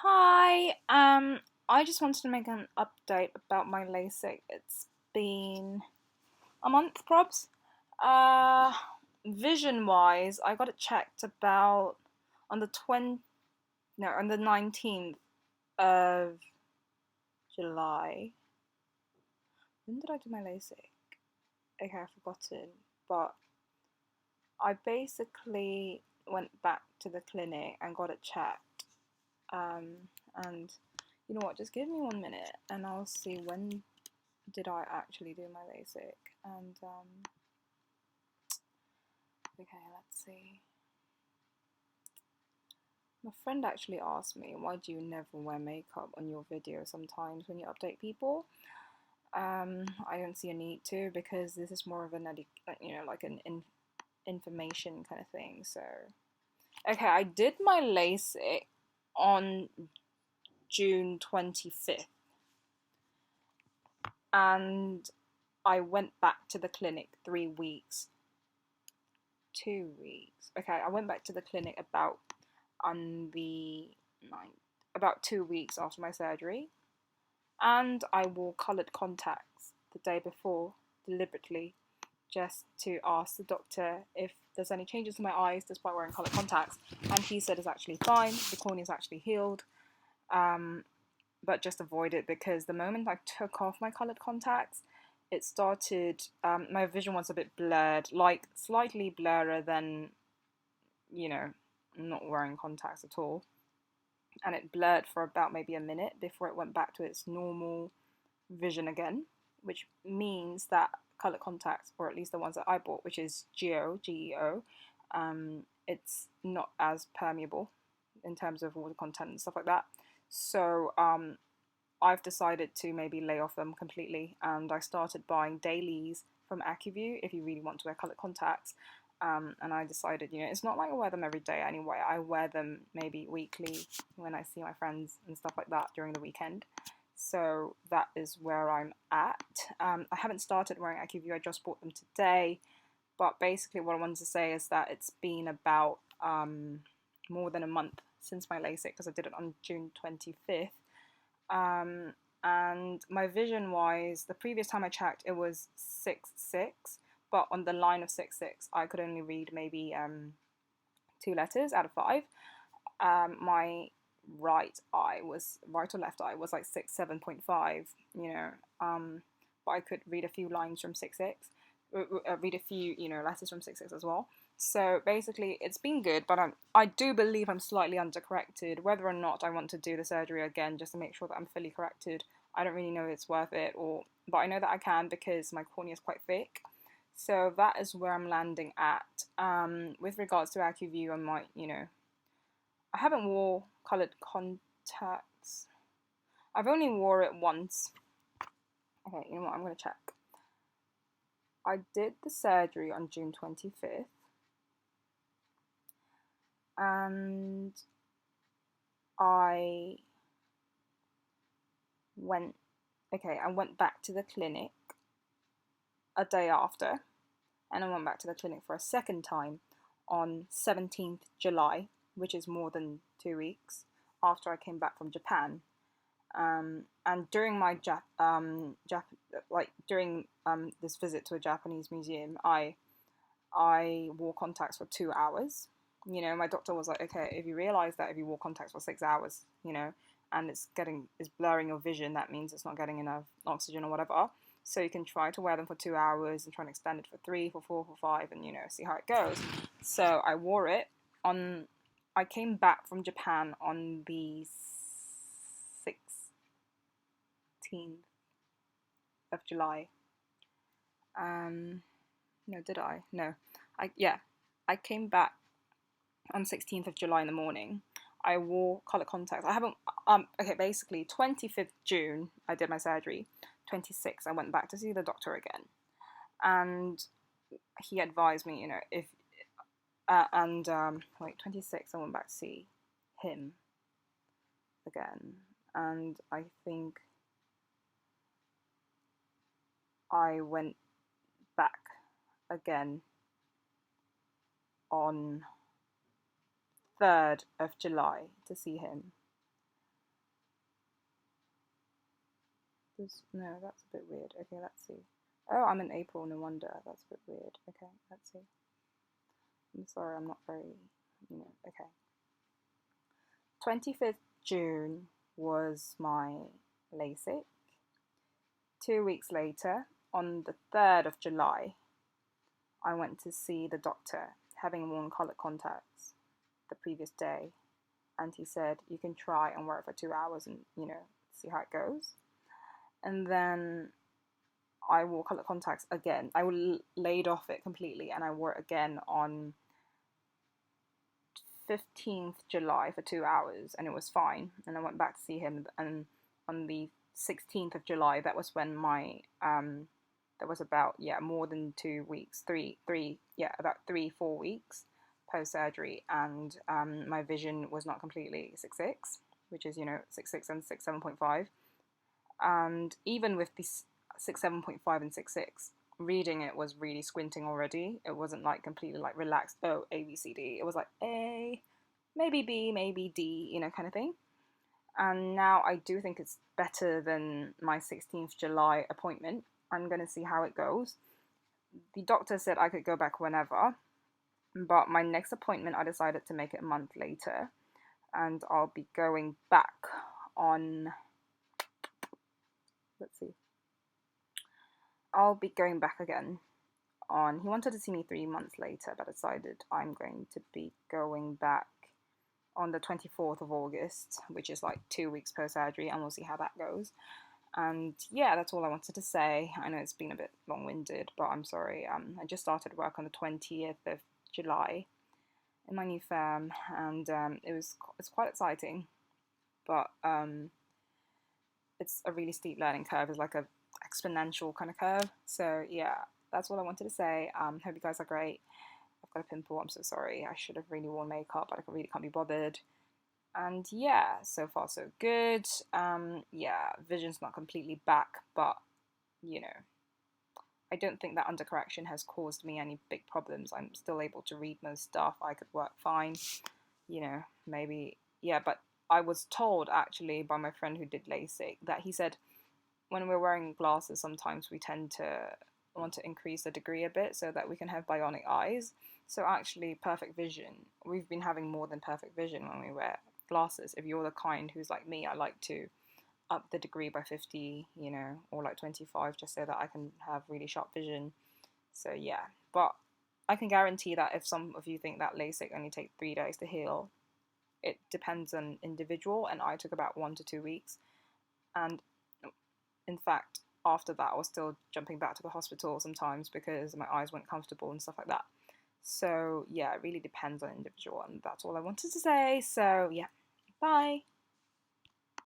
Hi, I just wanted to make an update about my Lasik. It's been a month, probs. Uh, Vision wise, I got it checked about on the 20, no, on the 19th of July. When did I do my Lasik? Okay, I've forgotten. But I basically went back to the clinic and got it checked. And you know what? Just give me 1 minute and I'll see when did I actually do my LASIK. And okay, let's see. My friend actually asked me, why do you never wear makeup on your video sometimes when you update people? I don't see a need to because this is more of an like an information kind of thing. So okay, I did my LASIK on June 25th, and I went back to the clinic 3 weeks 2 weeks. Okay, I went back to the clinic about on the 9th, about 2 weeks after my surgery, and I wore coloured contacts the day before deliberately just to ask the doctor if there's any changes to my eyes despite wearing coloured contacts, and he said it's actually fine, the cornea is actually healed, um, but just avoid it because the moment I took off my coloured contacts, it started, my vision was a bit blurred, like slightly blurrer than, you know, not wearing contacts at all. And it blurred for about maybe a minute before it went back to its normal vision again, which means that colored contacts, or at least the ones that I bought, which is GEO, it's not as permeable in terms of water content and stuff like that. So I've decided to maybe lay off them completely, and I started buying dailies from AccuView if you really want to wear colored contacts. And I decided, it's not like I wear them every day anyway. I wear them maybe weekly when I see my friends and stuff like that during the weekend. So that is where I'm at. I haven't started wearing AccuView, I just bought them today. But basically, what I wanted to say is that it's been about more than a month since my LASIK because I did it on June 25th. Um, and my vision wise, the previous time I checked, it was 6.6, but on the line of 6.6, I could only read maybe 2 letters out of 5. My right or left eye was like 6.7.5, but I could read a few lines from 6.6, read a few, letters from 6.6 as well. So basically, it's been good, but I do believe I'm slightly undercorrected. Whether or not I want to do the surgery again just to make sure that I'm fully corrected, I don't really know if it's worth it, but I know that I can because my cornea is quite thick. So that is where I'm landing at. With regards to AccuView, I might, I haven't wore coloured contacts. I've only wore it once. Okay, you know what? I'm gonna check. I did the surgery on June 25th, and I went. Okay, I went back to the clinic a day after, and I went back to the clinic for a second time on 17th July, which is more than 2 weeks after I came back from Japan. And during my during this visit to a Japanese museum, I wore contacts for 2 hours. My doctor was like, okay, if you realize that if you wore contacts for 6 hours, and it's blurring your vision, that means it's not getting enough oxygen or whatever. So you can try to wear them for 2 hours and try and extend it for 3, for 4, for 5, and see how it goes. So I wore it on. I came back from Japan on the 16th of July. No, did I? No, I came back on 16th of July in the morning. I wore color contacts. I haven't. Okay, basically 25th June I did my surgery. 26th I went back to see the doctor again, and he advised me, if and wait 26th I went back to see him again, and I think I went back again on 3rd of July to see him. No, that's a bit weird. Okay, let's see. Oh, I'm in April, no wonder. That's a bit weird. Okay, let's see. I'm sorry, I'm not very, okay. 25th June was my Lasik. 2 weeks later, on the 3rd of July, I went to see the doctor, having worn coloured contacts the previous day, and he said, you can try and wear it for 2 hours and, see how it goes. And then I wore coloured contacts again. I laid off it completely, and I wore it again on 15th July for 2 hours, and it was fine. And I went back to see him, and on the 16th of July, that was when my that was about more than 2 weeks, about 3-4 weeks post surgery, and my vision was not completely 6.6, which is 6.6 and 6.7.5, and even with these 6.7.5 and 6.6, reading it was really squinting already. It wasn't like completely like relaxed. Oh, A B C D. It was like A, maybe B, maybe D, kind of thing. And now I do think it's better than my 16th July appointment. I'm going to see how it goes. The doctor said I could go back whenever, but my next appointment I decided to make it a month later, and I'll be going back on, let's see, I'll be going back again on, he wanted to see me 3 months later, but I decided I'm going to be going back on the 24th of August, which is like 2 weeks post surgery, and we'll see how that goes. And yeah, that's all I wanted to say. I know it's been a bit long-winded, but I'm sorry. I just started work on the 20th of July in my new firm, and it's quite exciting, but it's a really steep learning curve. It's like a exponential kind of curve. So yeah, that's all I wanted to say. Hope you guys are great. I've got a pimple. I'm so sorry. I should have really worn makeup, but I really can't be bothered. And yeah, so far so good. Yeah, vision's not completely back, but I don't think that undercorrection has caused me any big problems. I'm still able to read most stuff. I could work fine. Maybe, yeah, but I was told actually by my friend who did LASIK that he said when we're wearing glasses, sometimes we tend to want to increase the degree a bit so that we can have bionic eyes. So actually, perfect vision, we've been having more than perfect vision when we wear glasses. If you're the kind who's like me, I like to up the degree by 50, or like 25, just so that I can have really sharp vision. So yeah, but I can guarantee that if some of you think that LASIK only takes 3 days to heal, it depends on individual, and I took about 1 to 2 weeks. And in fact, after that, I was still jumping back to the hospital sometimes because my eyes weren't comfortable and stuff like that. So yeah, it really depends on individual, and that's all I wanted to say. So yeah, bye.